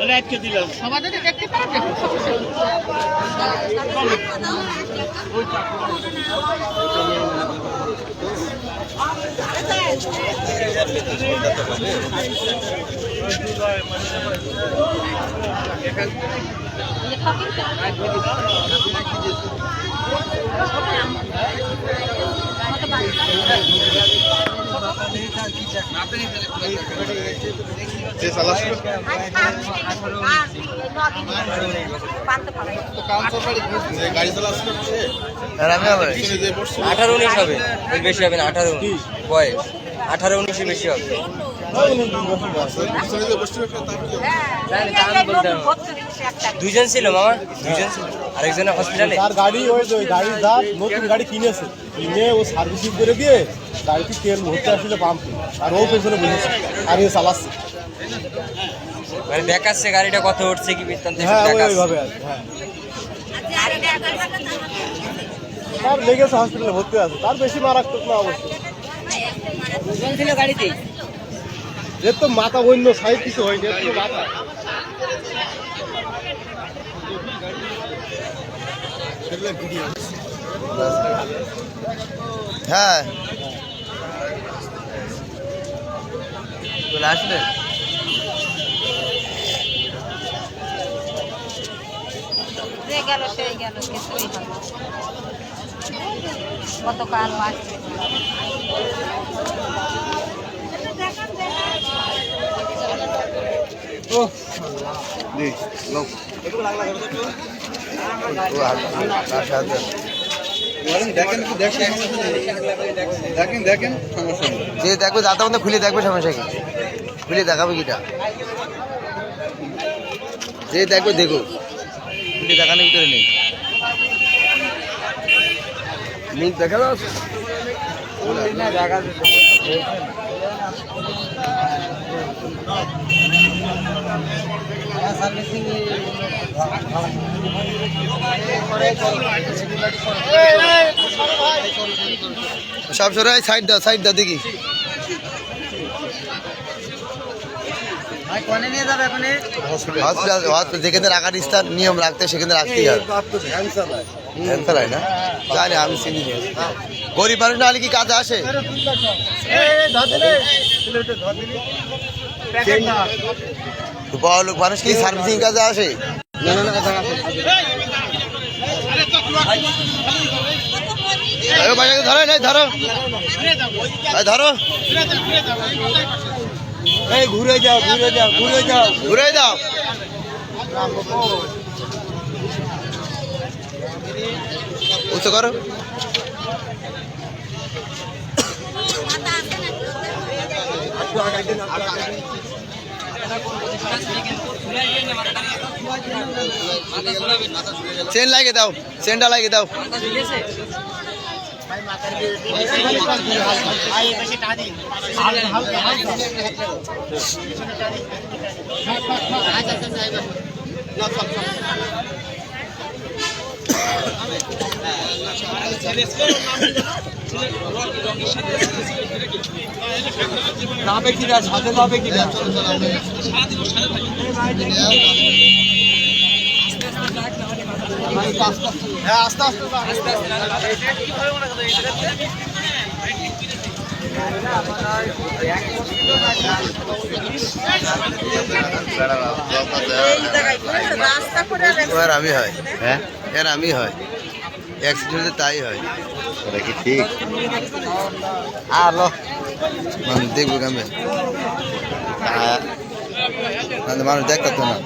রাতকে দিলাম সবাই যদি দেখতে পারো দেখো গাড়ি চালাচ্ছে 18-19 হবে, এর বেশি হবে না। 18-19 বয়স, 18-19 বেশি হবে। দুইজন ছিল মামা, দুইজন ছিল, আরেকজনের হসপিটালে। তার গাড়ি ওই গাড়ির দাম নতুন গাড়ি কিনেছে, কিনে ও সার্ভিসিং করে দিয়ে গাড়িতে তেল ভরতে আসলে পাম্পে, আর ও পেছনে বসেছে আর এ চালাচ্ছে। মানে দেখাচ্ছে গাড়িটা কত উঠছে কি বৃত্তান্ত। হ্যাঁ ওইভাবে আর হ্যাঁ তার লেগেছে, হসপিটালে ভর্তি আছে, তার বেশি মারাত্মক না অবশ্যই। ছিল গাড়িতে, এর তো মাথা অন্য সাইড কিছু হয়নি, এর তো মাথা। হ্যাঁ চলে আসলে গেল সেই গেল কিছুই হবে গতকাল মারছে দেখেন যে দেখবে দাঁতা মধ্যে খুলে দেখবে, সমস্যা কি? খুলে দেখাবে কিটা, যে দেখবে দেখো, খুলে দেখানোর ভিতরে নেই। মুখ দেখা দাও সব সরাই সাইড দাও দেখি। হসপিটাল যেখানে রাখার স্থান নিয়ম রাখতে সেখানে রাখতেই হবে। না জানি, আমি চিনি গরিব মানুষ না হলে কি কাজে আসে? বড় লোক মানুষ কি সার্ভিসিং কাজে আসে? ধরো নাই ধরো ধরো, এই ঘুরে যাও উঁচু করো। চেন লাগিয়ে দাও, চেনটা লাগিয়ে দাও। যাবে কিনা, সাথে যাবে কিনা? হ্যাঁ আস্তে আস্তে আমি হয়, হ্যাঁ এর আমি হয়, অ্যাক্সিডেন্টে তাই হয়। ওটা কি ঠিক? আলো দেখবো কেমন মানুষ দেখতো না।